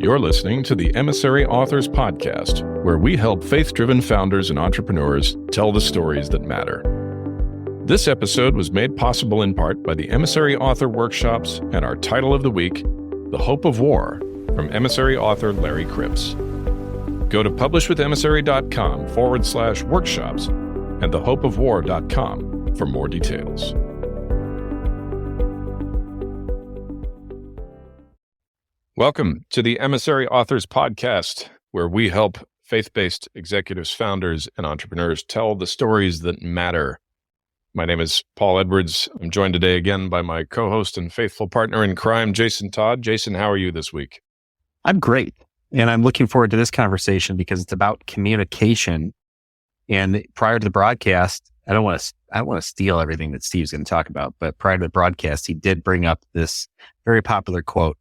You're listening to the Emissary Authors Podcast, where we help faith-driven founders and entrepreneurs tell the stories that matter. This episode was made possible in part by the Emissary Author Workshops and our title of the week, The Hope of War, from Emissary author Larry Cripps. Go to publishwithemissary.com/workshops and thehopeofwar.com for more details. Welcome to the Emissary Authors Podcast, where we help faith-based executives, founders, and entrepreneurs tell the stories that matter. My name is Paul Edwards. I'm joined today again by my co-host and faithful partner in crime, Jason Todd. Jason, how are you this week? I'm great. And I'm looking forward to this conversation because it's about communication. And prior to the broadcast, I don't want to steal everything that Steve's going to talk about, but prior to the broadcast, he did bring up this very popular quote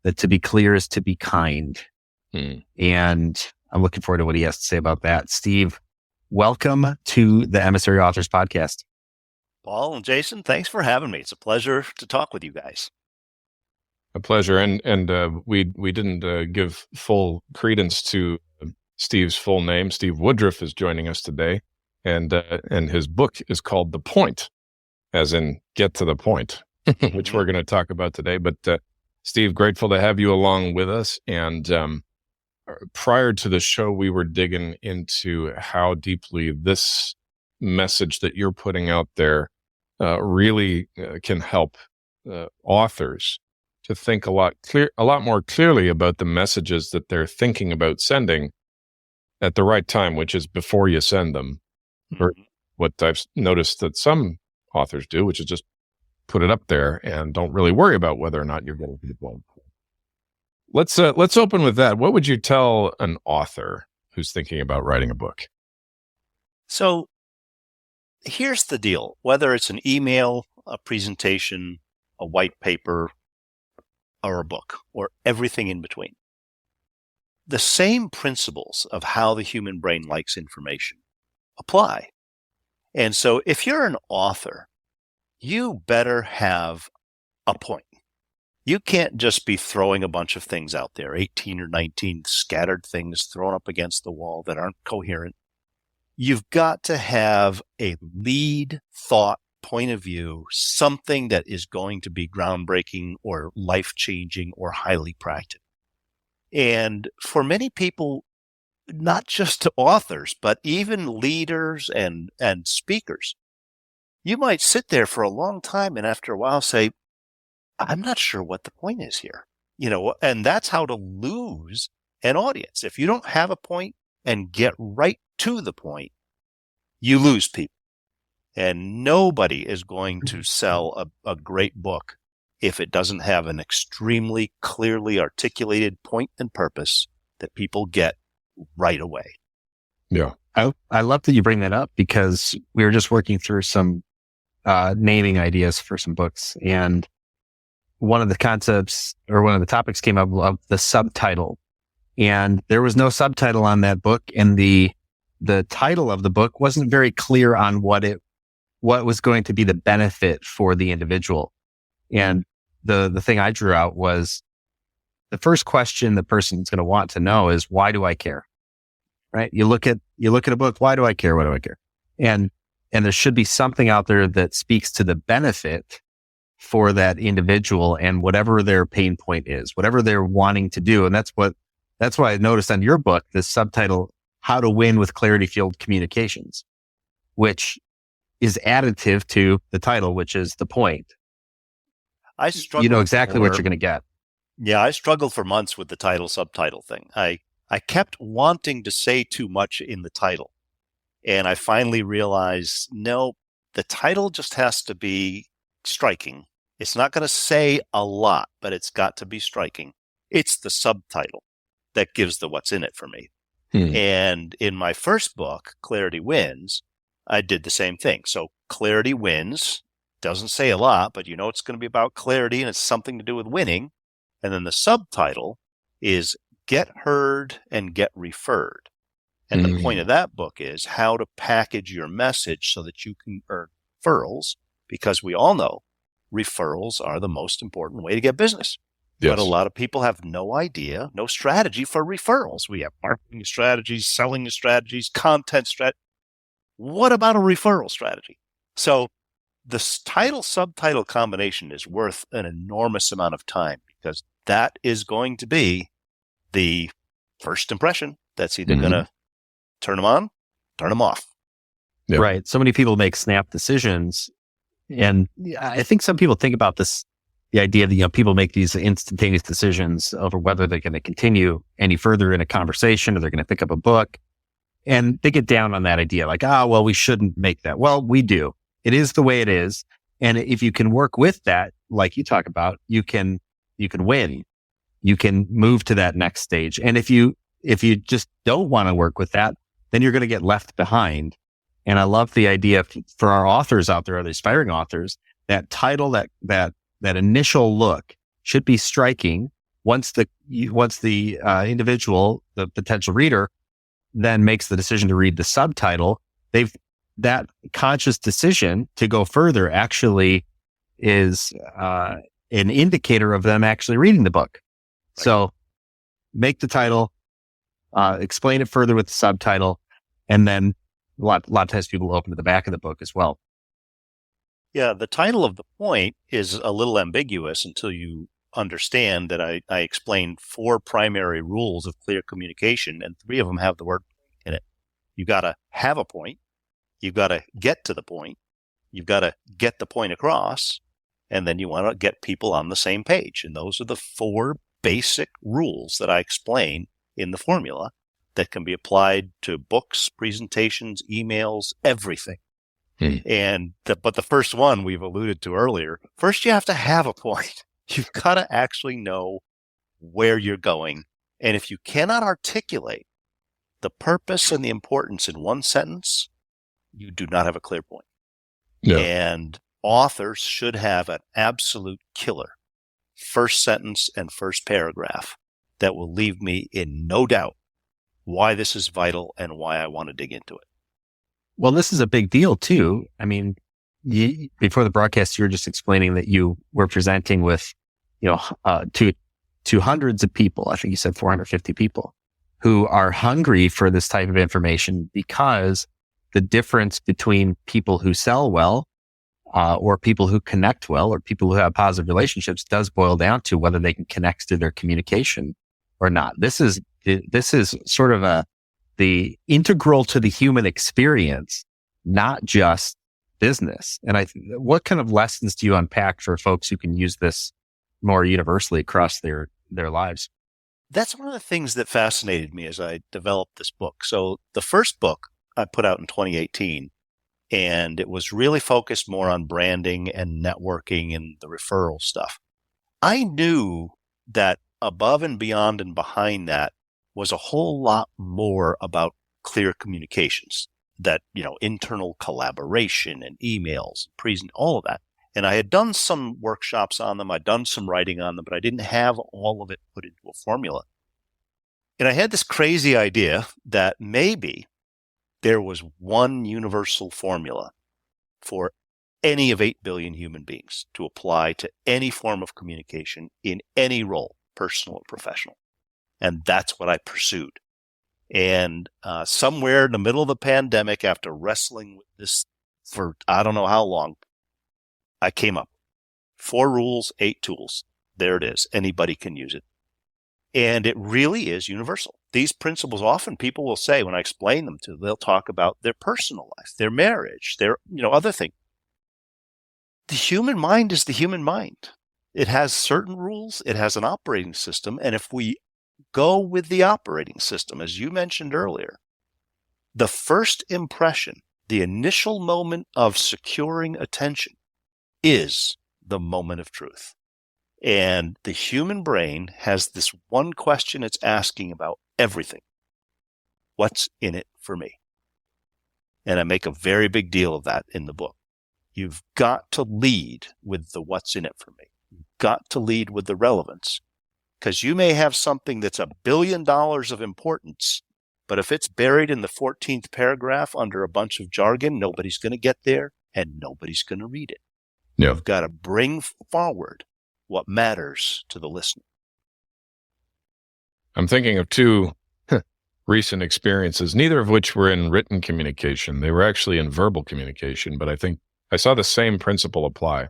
that to be clear is to be kind. And I'm looking forward to what he has to say about that. Steve, welcome to the Emissary Authors Podcast. Paul and Jason, thanks for having me. It's a pleasure to talk with you guys. A pleasure. And we didn't give full credence to Steve's full name. Steve Woodruff is joining us today, and his book is called The Point, as in get to the point, which we're going to talk about today. But Steve, grateful to have you along with us. And prior to the show, we were digging into how deeply this message that you're putting out there really can help authors to think a lot more clearly about the messages that they're thinking about sending at the right time, which is before you send them. Or what I've noticed that some authors do, which is just put it up there and don't really worry about whether or not you're getting to the point. Let's open with that. What would you tell an author who's thinking about writing a book? So here's the deal. Whether it's an email, a presentation, a white paper, or a book, or everything in between, the same principles of how the human brain likes information apply. And so if you're an author, you better have a point. You can't just be throwing a bunch of things out there, 18 or 19 scattered things thrown up against the wall that aren't coherent. You've got to have a lead thought point of view, something that is going to be groundbreaking or life-changing or highly practical. And for many people, not just authors, but even leaders and speakers, you might sit there for a long time and after a while say, I'm not sure what the point is here. And that's how to lose an audience. If you don't have a point and get right to the point, you lose people. And nobody is going to sell a great book if it doesn't have an extremely clearly articulated point and purpose that people get right away. Yeah. I love that you bring that up because we were just working through some naming ideas for some books. And one of the concepts or one of the topics came up of the subtitle. And there was no subtitle on that book. And the title of the book wasn't very clear on what was going to be the benefit for the individual. And the thing I drew out was the first question the person's going to want to know is, why do I care? Right? You look at a book. Why do I care? Why do I care? And there should be something out there that speaks to the benefit for that individual and whatever their pain point is, whatever they're wanting to do. And that's why I noticed on your book, this subtitle, How to Win with Clarity-Fueled Communications, which is additive to the title, which is the point. I struggled. You know exactly what you're going to get. Yeah, I struggled for months with the title subtitle thing. I kept wanting to say too much in the title. And I finally realized, no, the title just has to be striking. It's not going to say a lot, but it's got to be striking. It's the subtitle that gives the what's in it for me. And in my first book, Clarity Wins, I did the same thing. So Clarity Wins doesn't say a lot, but it's going to be about clarity and it's something to do with winning. And then the subtitle is Get Heard and Get Referred. And the point of that book is how to package your message so that you can earn referrals, because we all know referrals are the most important way to get business. But a Yes. lot of people have no idea, no strategy for referrals. We have marketing strategies, selling strategies, content strategy. What about a referral strategy? So the title subtitle combination is worth an enormous amount of time because that is going to be the first impression that's either going to turn them on, turn them off. Yep. Right. So many people make snap decisions. And I think some people think about this, the idea that, people make these instantaneous decisions over whether they're going to continue any further in a conversation or they're going to pick up a book. And they get down on that idea like, well, we shouldn't make that. Well, we do. It is the way it is. And if you can work with that, like you talk about, you can win. You can move to that next stage. And if you just don't want to work with that, then you're going to get left behind. And I love the idea for our authors out there, the aspiring authors, that title, that initial look should be striking once the individual, the potential reader, then makes the decision to read the subtitle. That conscious decision to go further actually is an indicator of them actually reading the book. Right. So make the title, explain it further with the subtitle, and then a lot of times people open to the back of the book as well. Yeah, the title of the point is a little ambiguous until you understand that I explained 4 primary rules of clear communication, and 3 of them have the word in it. You got to have a point. You've got to get to the point. You've got to get the point across, and then you want to get people on the same page. And those are the 4 basic rules that I explain in the formula that can be applied to books, presentations, emails, everything. But the first one we've alluded to earlier, first you have to have a point. You've got to actually know where you're going. And if you cannot articulate the purpose and the importance in one sentence, you do not have a clear point. Yeah. And authors should have an absolute killer first sentence and first paragraph that will leave me in no doubt why this is vital and why I want to dig into it. Well, this is a big deal too. I mean, before the broadcast, you were just explaining that you were presenting with, to hundreds of people. I think you said 450 people who are hungry for this type of information because the difference between people who sell well, or people who connect well, or people who have positive relationships does boil down to whether they can connect to their communication or not. This is sort of the integral to the human experience, not just business. And what kind of lessons do you unpack for folks who can use this more universally across their lives? That's one of the things that fascinated me as I developed this book. So the first book I put out in 2018, and it was really focused more on branding and networking and the referral stuff. I knew that above and beyond and behind that was a whole lot more about clear communications, that, internal collaboration and emails, all of that. And I had done some workshops on them. I'd done some writing on them, but I didn't have all of it put into a formula. And I had this crazy idea that maybe there was one universal formula for any of 8 billion human beings to apply to any form of communication in any role, personal or professional. And that's what I pursued. And somewhere in the middle of the pandemic, after wrestling with this for I don't know how long, I came up. 4 rules, 8 tools. There it is. Anybody can use it. And it really is universal. These principles, often people will say, when I explain them to them, they'll talk about their personal life, their marriage, their, other things. The human mind is the human mind. It has certain rules. It has an operating system. And if we go with the operating system, as you mentioned earlier, the first impression, the initial moment of securing attention is the moment of truth. And the human brain has this one question it's asking about everything. What's in it for me? And I make a very big deal of that in the book. You've got to lead with the what's in it for me. You've got to lead with the relevance. Because you may have something that's $1 billion of importance, but if it's buried in the 14th paragraph under a bunch of jargon, nobody's going to get there and nobody's going to read it. Yeah. You've got to bring forward what matters to the listener. I'm thinking of two recent experiences, neither of which were in written communication. They were actually in verbal communication, but I think I saw the same principle apply.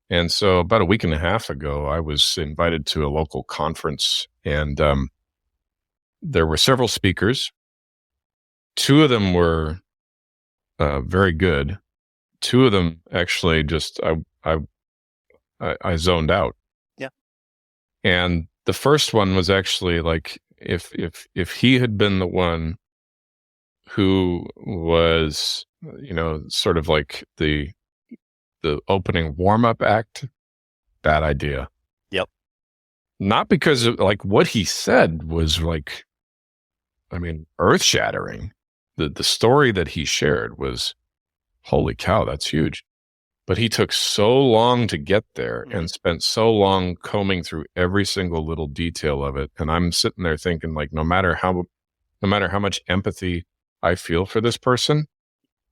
And so about a week and a half ago, I was invited to a local conference, and there were several speakers. Two of them were very good. Two of them actually just I zoned out. Yeah. And the first one was actually like if he had been the one who was, sort of like the opening warm-up act, bad idea. Yep. Not because of, like, what he said was like, I mean, earth-shattering. The story that he shared was, holy cow, that's huge. But he took so long to get there and spent so long combing through every single little detail of it. And I'm sitting there thinking, like, no matter how much empathy I feel for this person,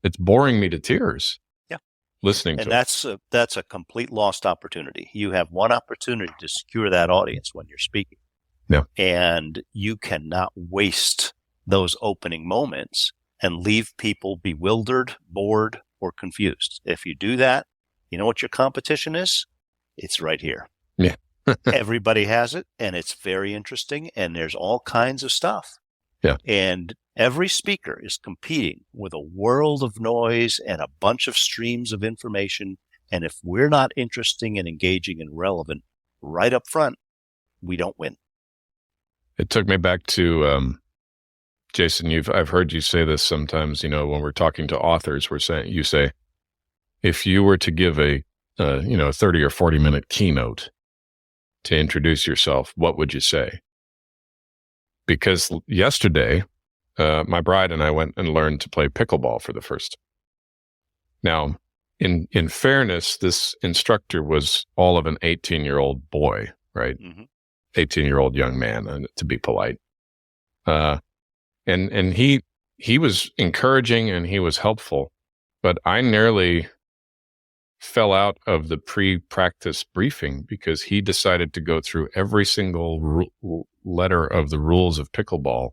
it's boring me to tears. Yeah. Listening to it. That's a complete lost opportunity. You have one opportunity to secure that audience when you're speaking. Yeah. And you cannot waste those opening moments and leave people bewildered, bored, or confused. If you do that, you know what your competition is? It's right here. Yeah. Everybody has it, and it's very interesting, and there's all kinds of stuff. Yeah. And every speaker is competing with a world of noise and a bunch of streams of information. And if we're not interesting and engaging and relevant right up front, we don't win. It took me back to Jason. I've heard you say this sometimes. When we're talking to authors, you say, if you were to give a 30 or 40 minute keynote to introduce yourself, what would you say? Because yesterday, my bride and I went and learned to play pickleball for the first time. Now, in fairness, this instructor was all of an 18-year-old boy, right? 18-year-old young man, to be polite. And he was encouraging and he was helpful, but I nearly fell out of the pre-practice briefing because he decided to go through every single letter of the rules of pickleball.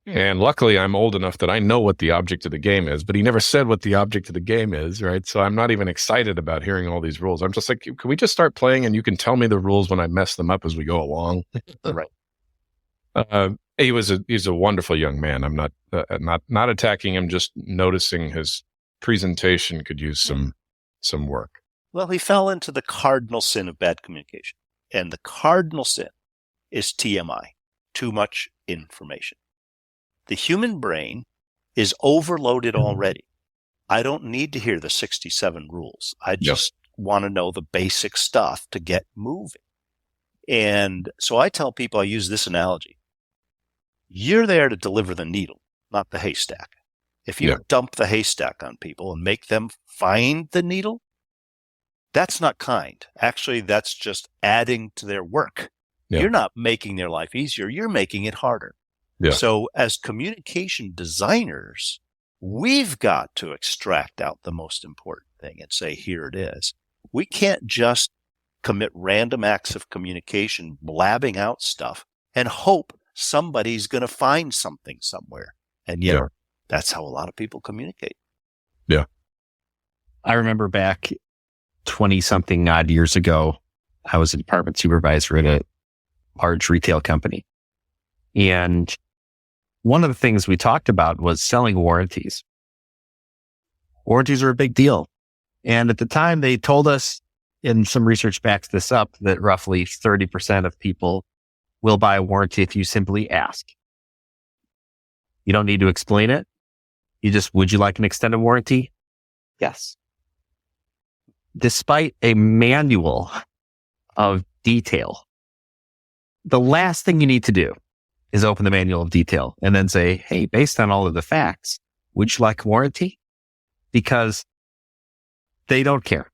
And luckily, I'm old enough that I know what the object of the game is, but he never said what the object of the game is, right? So I'm not even excited about hearing all these rules. I'm just like, can we just start playing and you can tell me the rules when I mess them up as we go along? Right. He's a wonderful young man. I'm not attacking him, just noticing his presentation could use some work. Well, he fell into the cardinal sin of bad communication. And the cardinal sin is TMI, too much information. The human brain is overloaded already. I don't need to hear the 67 rules. I just want to know the basic stuff to get moving. And so I tell people, I use this analogy. You're there to deliver the needle, not the haystack. If you dump the haystack on people and make them find the needle, that's not kind. Actually, that's just adding to their work. Yeah. You're not making their life easier. You're making it harder. Yeah. So as communication designers, we've got to extract out the most important thing and say, here it is. We can't just commit random acts of communication, blabbing out stuff and hope somebody's going to find something somewhere. And yet that's how a lot of people communicate. Yeah. I remember back 20-something odd years ago, I was a department supervisor at a large retail company. And one of the things we talked about was selling warranties. Warranties are a big deal. And at the time, they told us, and some research backs this up, that roughly 30% of people will buy a warranty if you simply ask. You don't need to explain it. You just, would you like an extended warranty? Yes. Despite a manual of detail, the last thing you need to do is open the manual of detail and then say, hey, based on all of the facts, would you like a warranty? Because they don't care.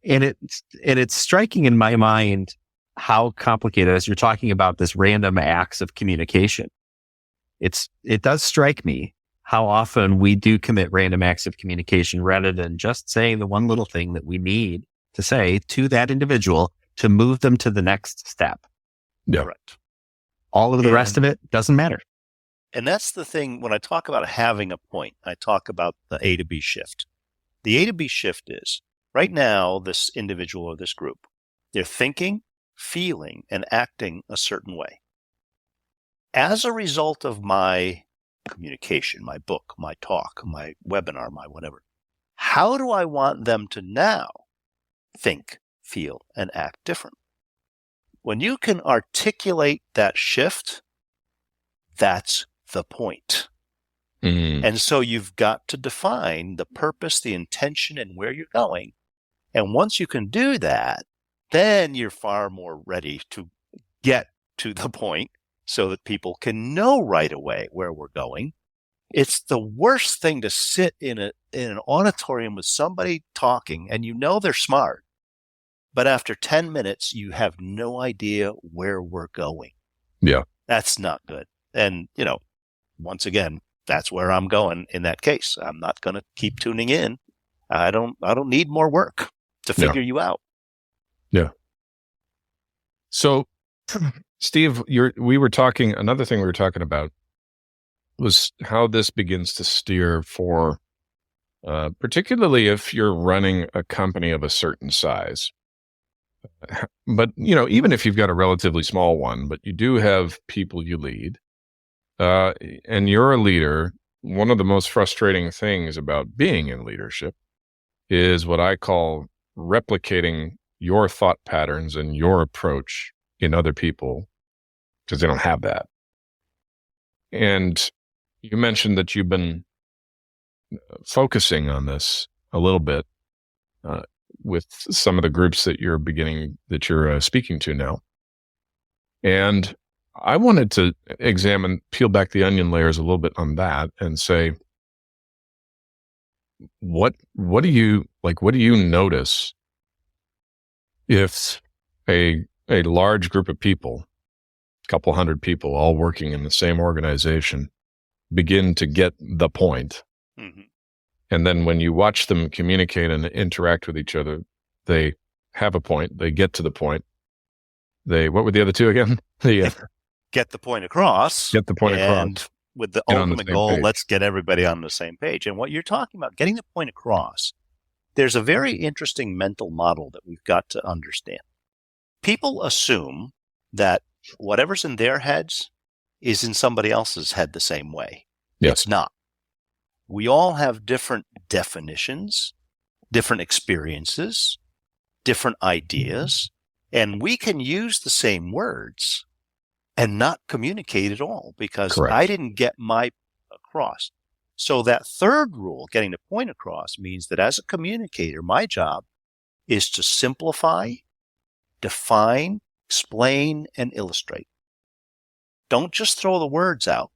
And it's striking in my mind how complicated, as you're talking about this random acts of communication. It does strike me how often we do commit random acts of communication rather than just saying the one little thing that we need to say to that individual to move them to the next step. Yeah. Correct. All of the rest of it doesn't matter. And that's the thing. When I talk about having a point, I talk about the A to B shift. The A to B shift is right now, this individual or this group, they're thinking, feeling, and acting a certain way. As a result of my communication, my book, my talk, my webinar, my whatever, how do I want them to now think, feel, and act different? When you can articulate that shift, that's the point. Mm. And so you've got to define the purpose, the intention, and where you're going. And once you can do that, then you're far more ready to get to the point so that people can know right away where we're going. It's the worst thing to sit in an auditorium with somebody talking and you know they're smart, but after 10 minutes, you have no idea where we're going. Yeah. That's not good. And, once again, that's where I'm going in that case. I'm not going to keep tuning in. I don't need more work to figure you out. Yeah. So, Steve, another thing we were talking about was how this begins to steer for, particularly if you're running a company of a certain size. But, even if you've got a relatively small one, but you do have people you lead, and you're a leader, one of the most frustrating things about being in leadership is what I call replicating your thought patterns and your approach in other people, because they don't have that. And you mentioned that you've been focusing on this a little bit with some of the groups that you're speaking to now. And I wanted to peel back the onion layers a little bit on that and say, what do you notice if a large group of people, a couple hundred people all working in the same organization, begin to get the point? Mm-hmm. And then when you watch them communicate and interact with each other, they have a point, they get to the point. What were the other two again? Get the point across. Get the point across. And with the ultimate goal, let's get everybody on the same page. And what you're talking about, getting the point across, there's a very interesting mental model that we've got to understand. People assume that whatever's in their heads is in somebody else's head the same way. Yes. It's not. We all have different definitions, different experiences, different ideas, and we can use the same words and not communicate at all because Correct. I didn't get my across. So that third rule, getting the point across, means that as a communicator, my job is to simplify, define, explain, and illustrate. Don't just throw the words out.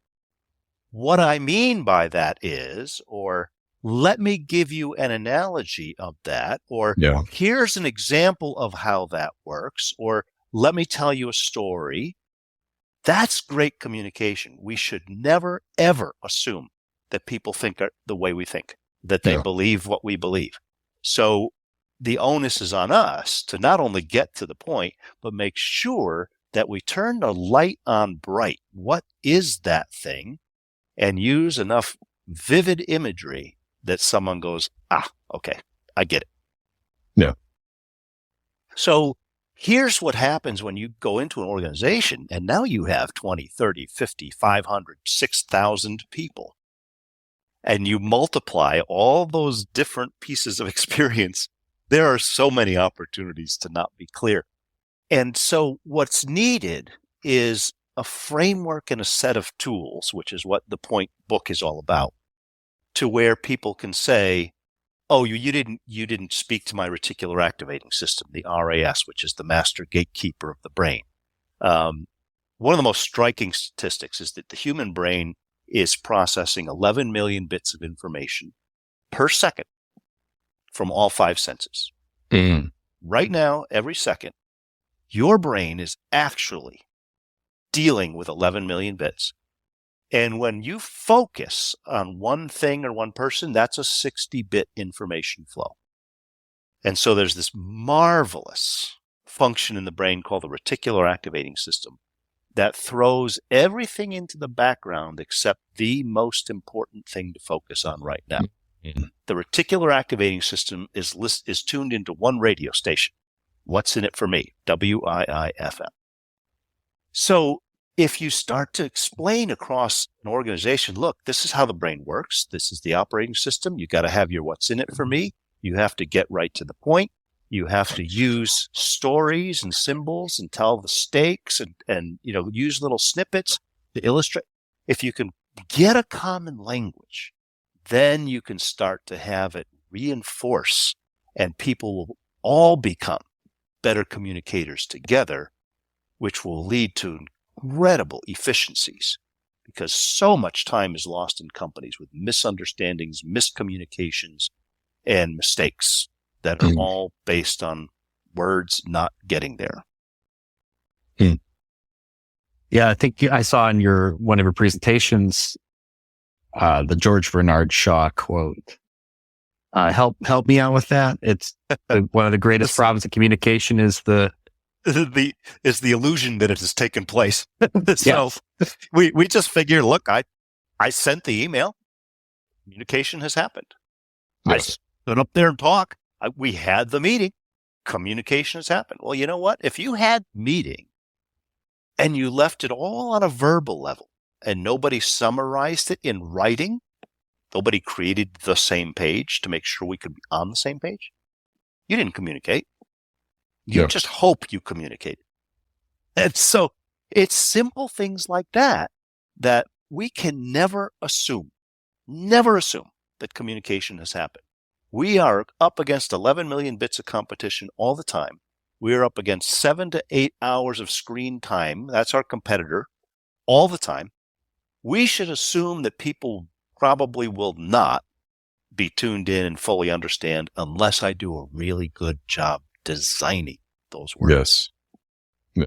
What I mean by that is, or let me give you an analogy of that, or here's an example of how that works, or let me tell you a story. That's great communication. We should never, ever assume that people think the way we think, that they believe what we believe. So the onus is on us to not only get to the point, but make sure that we turn the light on bright. What is that thing? And use enough vivid imagery that someone goes, okay, I get it. Yeah. So here's what happens when you go into an organization and now you have 20, 30, 50, 500, 6,000 people. And you multiply all those different pieces of experience. There are so many opportunities to not be clear. And so what's needed is a framework and a set of tools, which is what the Point book is all about, to where people can say, oh, you didn't speak to my reticular activating system, the RAS, which is the master gatekeeper of the brain. One of the most striking statistics is that the human brain is processing 11 million bits of information per second from all five senses. Mm. Right now, every second, your brain is actually dealing with 11 million bits. And when you focus on one thing or one person, that's a 60-bit information flow. And so there's this marvelous function in the brain called the reticular activating system that throws everything into the background except the most important thing to focus on right now. Mm-hmm. The reticular activating system is tuned into one radio station. What's in it for me? WIIFM. So if you start to explain across an organization, look, this is how the brain works. This is the operating system. You got to have your what's in it for me. You have to get right to the point. You have to use stories and symbols and tell the stakes and use little snippets to illustrate. If you can get a common language, then you can start to have it reinforce, and people will all become better communicators together, which will lead to incredible efficiencies, because so much time is lost in companies with misunderstandings, miscommunications, and mistakes that are all based on words not getting there. Yeah, I think I saw in one of your presentations the George Bernard Shaw quote. Help me out with that. It's one of the greatest problems in communication is the illusion that it has taken place. So we just figure, look, I sent the email. Communication has happened. Yes. I stood up there and talk. We had the meeting. Communication has happened. Well, you know what? If you had meeting and you left it all on a verbal level and nobody summarized it in writing, nobody created the same page to make sure we could be on the same page, you didn't communicate. You just hope you communicated. And so it's simple things like that we can never assume that communication has happened. We are up against 11 million bits of competition all the time. We are up against 7 to 8 hours of screen time. That's our competitor all the time. We should assume that people probably will not be tuned in and fully understand unless I do a really good job designing those words. Yes.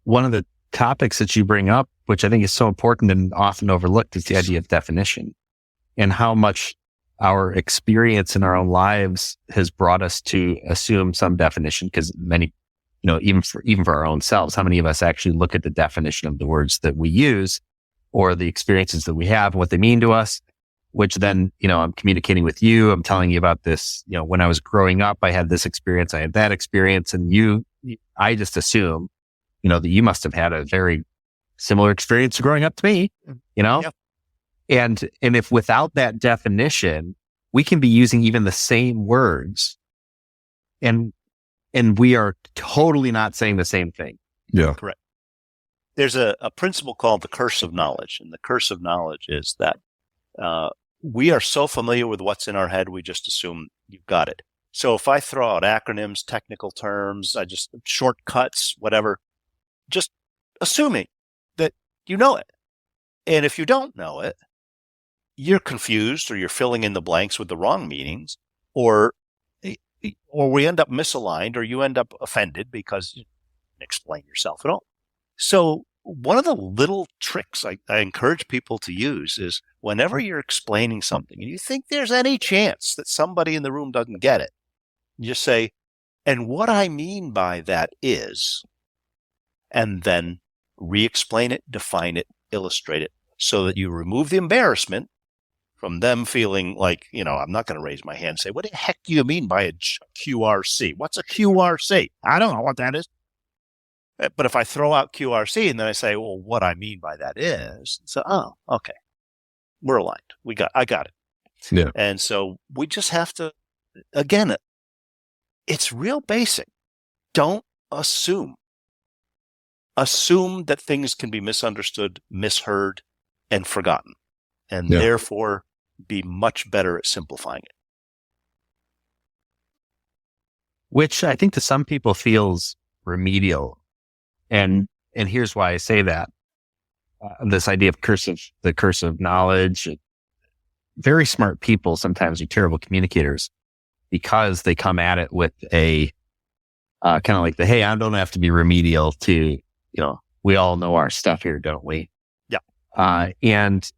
One of the topics that you bring up, which I think is so important and often overlooked, is the idea of definition and how much our experience in our own lives has brought us to assume some definition, because many, even for our own selves, how many of us actually look at the definition of the words that we use or the experiences that we have and what they mean to us, which then, I'm communicating with you. I'm telling you about this, when I was growing up, I had this experience, I had that experience, and I just assume, that you must have had a very similar experience growing up to me, Yep. And if without that definition, we can be using even the same words and we are totally not saying the same thing. Yeah. Correct. There's a principle called the curse of knowledge. And the curse of knowledge is that we are so familiar with what's in our head, we just assume you've got it. So if I throw out acronyms, technical terms, shortcuts, whatever, just assuming that you know it. And if you don't know it, you're confused, or you're filling in the blanks with the wrong meanings, or we end up misaligned, or you end up offended because you didn't explain yourself at all. So one of the little tricks I encourage people to use is whenever you're explaining something and you think there's any chance that somebody in the room doesn't get it, you just say, and what I mean by that is, and then re-explain it, define it, illustrate it, so that you remove the embarrassment from them feeling like, I'm not going to raise my hand and say, what the heck do you mean by a QRC? What's a QRC? I don't know what that is. But if I throw out QRC and then I say, well, what I mean by that is, so, oh, okay, we're aligned. I got it. Yeah. And so we just have to, again, it's real basic. Don't assume. Assume that things can be misunderstood, misheard, and forgotten, and therefore be much better at simplifying it. Which I think to some people feels remedial. And here's why I say that. This idea of the curse of knowledge. Very smart people sometimes are terrible communicators because they come at it with a kind of like hey, I don't have to be remedial to, we all know our stuff here, don't we? Yeah. And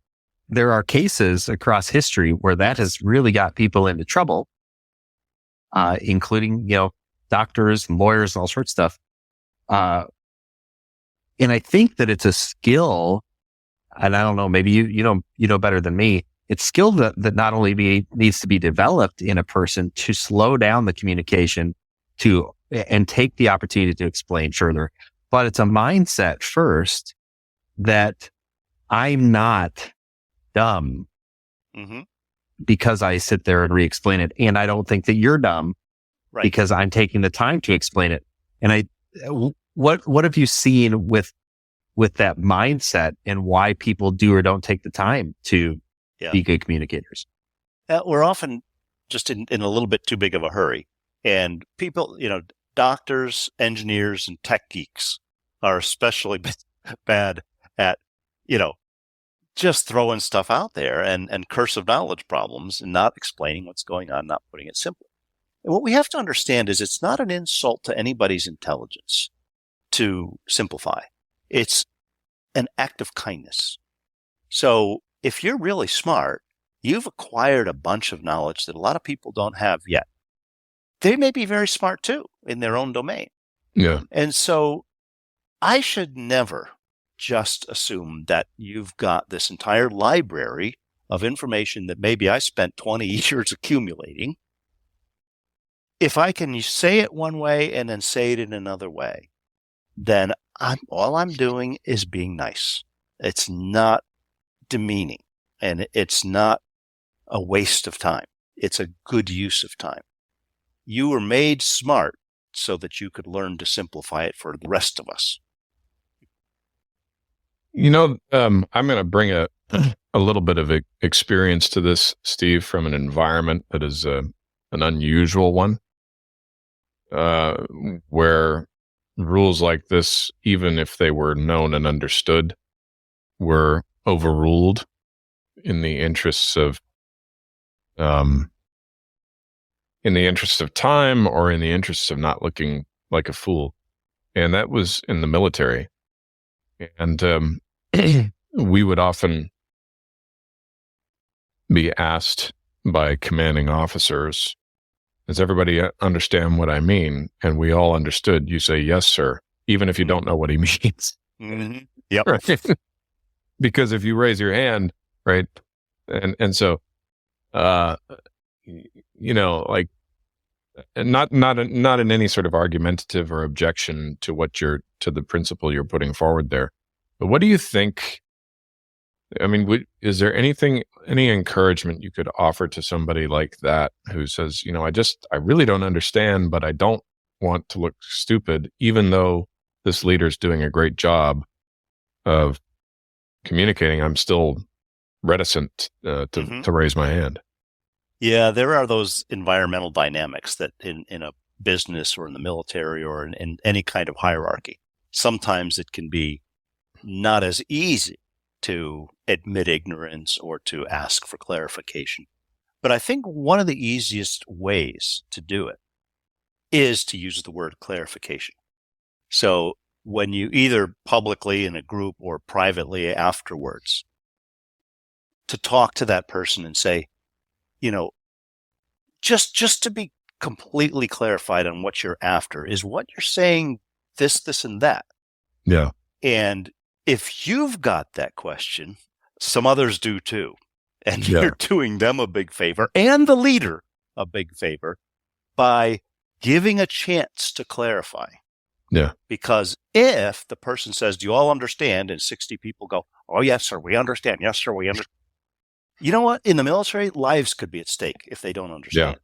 there are cases across history where that has really got people into trouble, including, doctors and lawyers and all sorts of stuff. And I think that it's a skill, and I don't know, maybe you know better than me. It's skill that not only needs to be developed in a person to slow down the communication and take the opportunity to explain further, but it's a mindset first that I'm not dumb because I sit there and re-explain it. And I don't think that you're dumb because I'm taking the time to explain it. And what have you seen with that mindset and why people do or don't take the time to be good communicators? We're often just in a little bit too big of a hurry. And people, doctors, engineers, and tech geeks are especially bad at, just throwing stuff out there and curse of knowledge problems and not explaining what's going on, not putting it simply. And what we have to understand is it's not an insult to anybody's intelligence to simplify. It's an act of kindness. So if you're really smart, you've acquired a bunch of knowledge that a lot of people don't have yet. They may be very smart too in their own domain. Yeah. And so I should never just assume that you've got this entire library of information that maybe I spent 20 years accumulating. If I can say it one way and then say it in another way, then all I'm doing is being nice. It's not demeaning, and it's not a waste of time. It's a good use of time. You were made smart so that you could learn to simplify it for the rest of us. I'm going to bring a little bit of experience to this, Steve, from an environment that is an unusual one, where rules like this, even if they were known and understood, were overruled in the interests of time or in the interests of not looking like a fool. And that was in the military. And we would often be asked by commanding officers, does everybody understand what I mean? And we all understood. You say, yes, sir, even if you don't know what he means. Mm-hmm. Yep. Right? Because if you raise your hand, right? And so, like, not in any sort of argumentative or objection to to the principle you're putting forward there. But what do you think? I mean, is there any encouragement you could offer to somebody like that who says, I really don't understand, but I don't want to look stupid, even though this leader's doing a great job of communicating, I'm still reticent to raise my hand. Yeah, there are those environmental dynamics that in a business or in the military or in any kind of hierarchy, sometimes it can be not as easy to admit ignorance or to ask for clarification. But I think one of the easiest ways to do it is to use the word clarification. So when you either publicly in a group or privately afterwards, to talk to that person and say, just to be completely clarified on what you're after, is what you're saying this, and that? Yeah. And if you've got that question, some others do too. And you're doing them a big favor and the leader a big favor by giving a chance to clarify. Yeah. Because if the person says, do you all understand? And 60 people go, oh, yes, sir, we understand. Yes, sir, we understand. You know what? In the military, lives could be at stake if they don't understand. Yeah.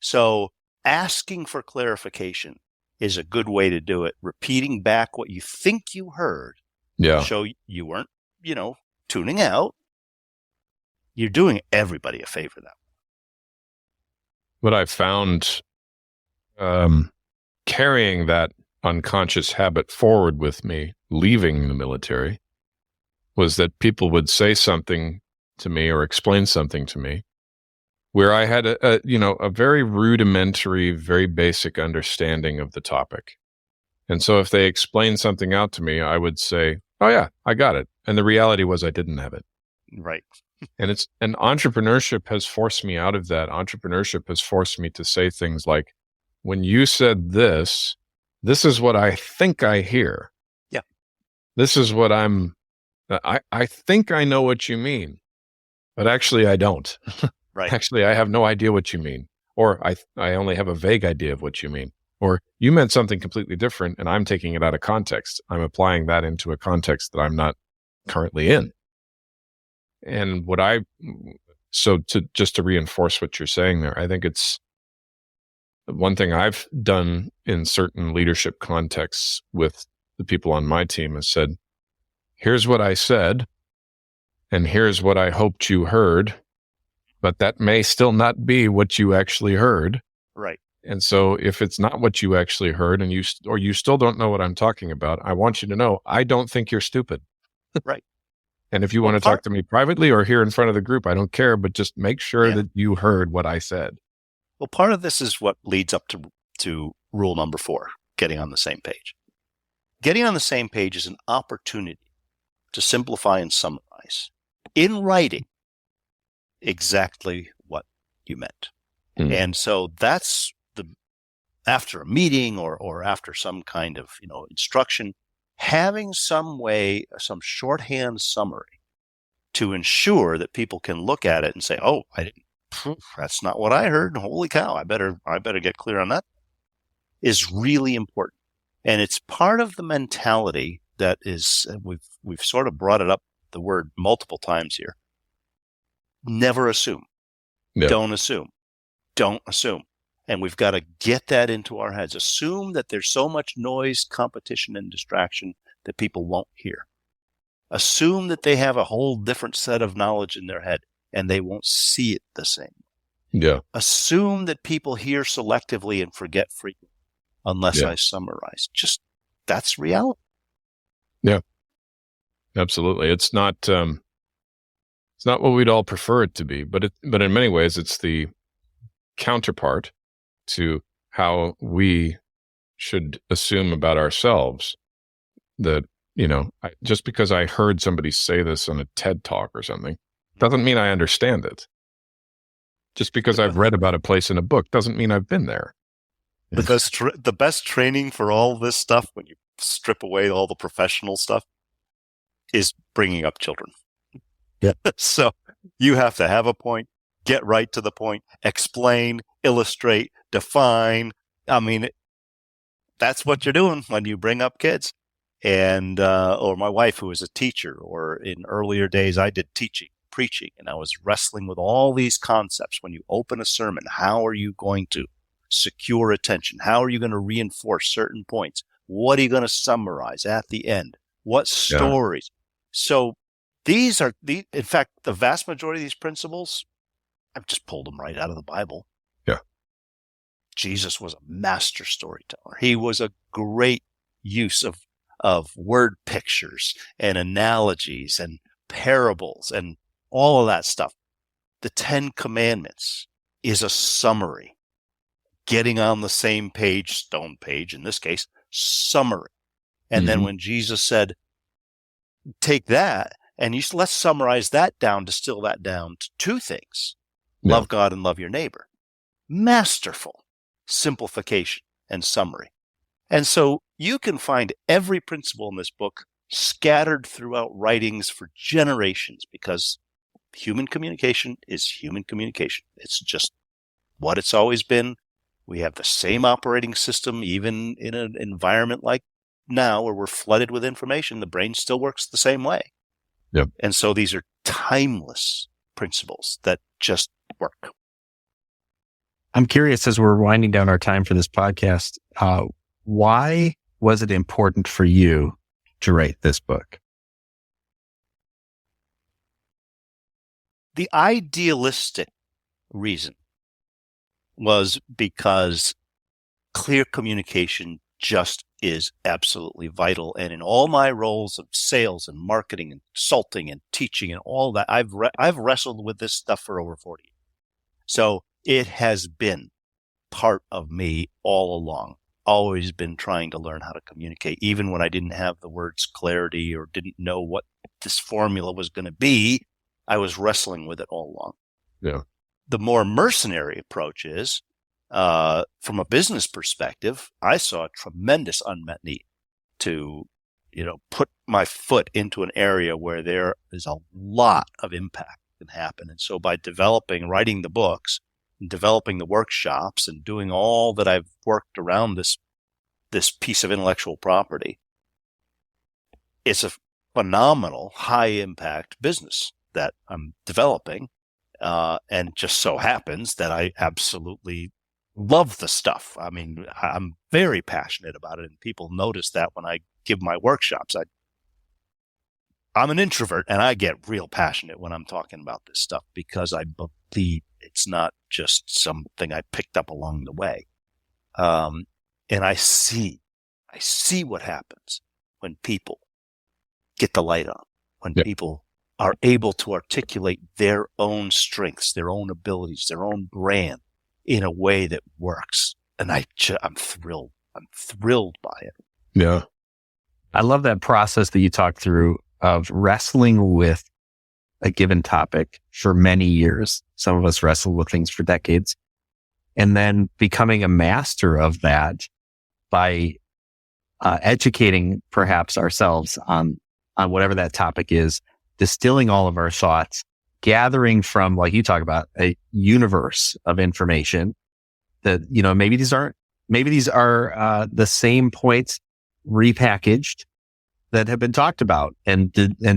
So asking for clarification is a good way to do it. Repeating back what you think you heard to show you weren't, tuning out. You're doing everybody a favor that way. What I found carrying that unconscious habit forward with me, leaving the military, was that people would say something to me or explain something to me where I had a very rudimentary, very basic understanding of the topic. And so if they explained something out to me, I would say, oh yeah, I got it. And the reality was I didn't have it. Right. And entrepreneurship has forced me out of that. Entrepreneurship has forced me to say things like, when you said this, this is what I think I hear. Yeah. This is what I think I know what you mean, but actually I don't. Right. Actually, I have no idea what you mean, or I only have a vague idea of what you mean, or you meant something completely different and I'm taking it out of context. I'm applying that into a context that I'm not currently in. And just to reinforce what you're saying there, I think it's one thing I've done in certain leadership contexts with the people on my team has said, here's what I said, and here's what I hoped you heard, but that may still not be what you actually heard. Right. And so if it's not what you actually heard and you still don't know what I'm talking about, I want you to know, I don't think you're stupid. Right. And if you want to talk to me privately or here in front of the group, I don't care, but just make sure that you heard what I said. Well, part of this is what leads up to rule number 4, getting on the same page. Getting on the same page is an opportunity to simplify and summarize in writing exactly what you meant. And so that's after a meeting or after some kind of, instruction, having some shorthand summary to ensure that people can look at it and say, oh, that's not what I heard. Holy cow. I better get clear on that, is really important. And it's part of the mentality that is, we've sort of brought it up, the word multiple times here. Never assume. Yeah. Don't assume. Don't assume. And we've got to get that into our heads. Assume that there's so much noise, competition, and distraction that people won't hear. Assume that they have a whole different set of knowledge in their head and they won't see it the same. Yeah. Assume that people hear selectively and forget frequently unless I summarize. Just that's reality. Yeah. Absolutely. It's not what we'd all prefer it to be, but in many ways it's the counterpart to how we should assume about ourselves that, just because I heard somebody say this on a TED talk or something doesn't mean I understand it. Just because I've read about a place in a book doesn't mean I've been there. The best training for all this stuff, when you strip away all the professional stuff, is bringing up children. Yeah. So you have to have a point, get right to the point, explain, illustrate, define. I mean, that's what you're doing when you bring up kids. And, or my wife, who is a teacher, or in earlier days, I did preaching, and I was wrestling with all these concepts. When you open a sermon, how are you going to secure attention? How are you going to reinforce certain points? What are you going to summarize at the end? What stories? So these are in fact, the vast majority of these principles, I've just pulled them right out of the Bible. Yeah. Jesus was a master storyteller. He was a great use of word pictures and analogies and parables and all of that stuff. The 10 Commandments is a summary. Getting on the same page, stone page in this case, summary. And then when Jesus said, take that and let's summarize that down, distill that down to 2 things. Love God and love your neighbor. Masterful simplification and summary. And so you can find every principle in this book scattered throughout writings for generations, because human communication is human communication. It's just what it's always been. We have the same operating system, even in an environment like now where we're flooded with information. The brain still works the same way. Yep. And so these are timeless principles that just work. I'm curious, as we're winding down our time for this podcast, why was it important for you to write this book? The idealistic reason was because clear communication just is absolutely vital. And in all my roles of sales and marketing and consulting and teaching and all that, I've wrestled with this stuff for over 40 years. So it has been part of me all along. Always been trying to learn how to communicate, even when I didn't have the words clarity or didn't know what this formula was going to be. I was wrestling with it all along. Yeah. The more mercenary approach is, from a business perspective, I saw a tremendous unmet need to, put my foot into an area where there is a lot of impact that can happen. And so by writing the books, and developing the workshops, and doing all that I've worked around this piece of intellectual property, it's a phenomenal high impact business that I'm developing. And just so happens that I absolutely love the stuff. I mean, I'm very passionate about it, and people notice that when I give my workshops. I'm an introvert, and I get real passionate when I'm talking about this stuff because I believe it's not just something I picked up along the way. And I see what happens when people get the light on, when people are able to articulate their own strengths, their own abilities, their own brand in a way that works. And I'm thrilled. I'm thrilled by it. Yeah. I love that process that you talked through of wrestling with a given topic for many years. Some of us wrestle with things for decades, and then becoming a master of that by educating perhaps ourselves on whatever that topic is, distilling all of our thoughts, gathering from, like you talk about, a universe of information that, maybe these are the same points repackaged that have been talked about and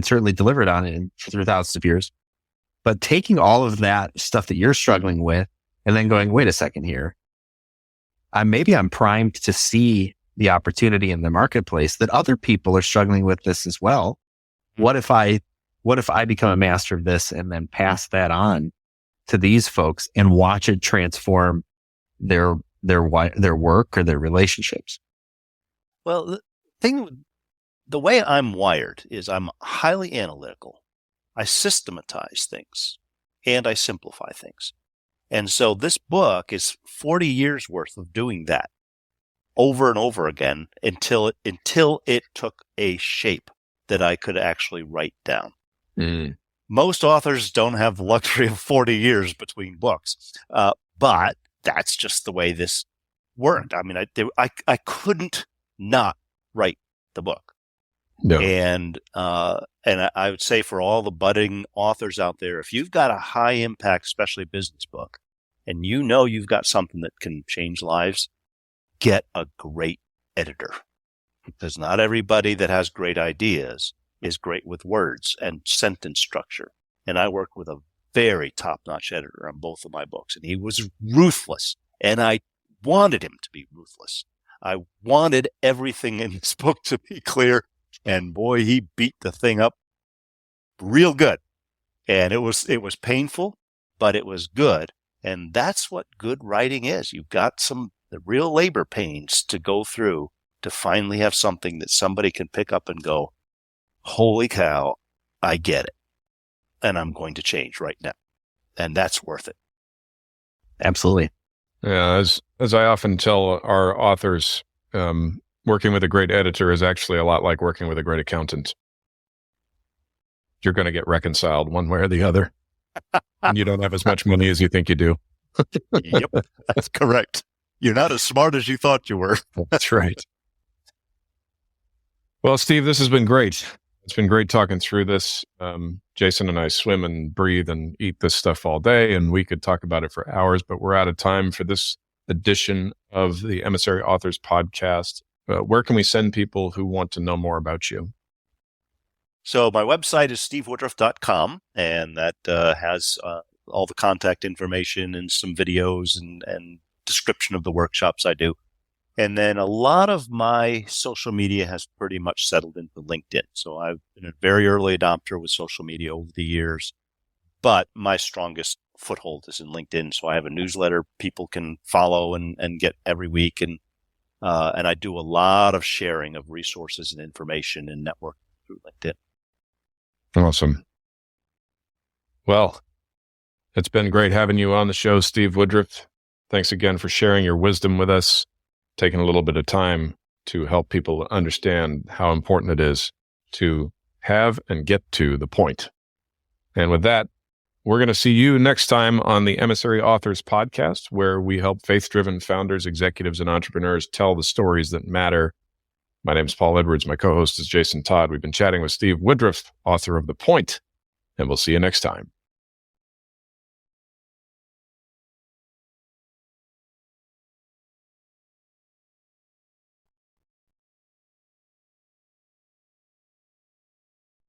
certainly delivered on through thousands of years. But taking all of that stuff that you're struggling with and then going, wait a second here, maybe I'm primed to see the opportunity in the marketplace that other people are struggling with this as well. What if I become a master of this and then pass that on to these folks and watch it transform their work or their relationships? Well, the way I'm wired is I'm highly analytical. I systematize things and I simplify things. And so this book is 40 years worth of doing that over and over again until it took a shape that I could actually write down. Mm. Most authors don't have the luxury of 40 years between books, but that's just the way this worked. I mean, I couldn't not write the book. No. And I would say for all the budding authors out there, if you've got a high impact, especially business book, and you've got something that can change lives, get a great editor. Because not everybody that has great ideas is great with words and sentence structure. And I worked with a very top-notch editor on both of my books, and he was ruthless. And I wanted him to be ruthless. I wanted everything in this book to be clear. And boy, he beat the thing up real good. And it was painful, but it was good. And that's what good writing is. You've got the real labor pains to go through to finally have something that somebody can pick up and go, holy cow, I get it. And I'm going to change right now. And that's worth it. Absolutely. Yeah. As I often tell our authors, working with a great editor is actually a lot like working with a great accountant. You're going to get reconciled one way or the other. And you don't have as much money as you think you do. Yep, that's correct. You're not as smart as you thought you were. That's right. Well, Steve, this has been great. It's been great talking through this. Jason and I swim and breathe and eat this stuff all day, and we could talk about it for hours, but we're out of time for this edition of the Emissary Authors Podcast. Where can we send people who want to know more about you? So my website is stevewoodruff.com, and that has all the contact information and some videos and description of the workshops I do. And then a lot of my social media has pretty much settled into LinkedIn. So I've been a very early adopter with social media over the years, but my strongest foothold is in LinkedIn. So I have a newsletter people can follow and get every week. And I do a lot of sharing of resources and information and network through LinkedIn. Awesome. Well, it's been great having you on the show, Steve Woodruff. Thanks again for sharing your wisdom with us, taking a little bit of time to help people understand how important it is to have and get to the point. And with that, We're going to see you next time on the Emissary Authors Podcast, where we help faith-driven founders, executives, and entrepreneurs tell the stories that matter. My name is Paul Edwards. My co-host is Jason Todd. We've been chatting with Steve Woodruff, author of The Point, and we'll see you next time.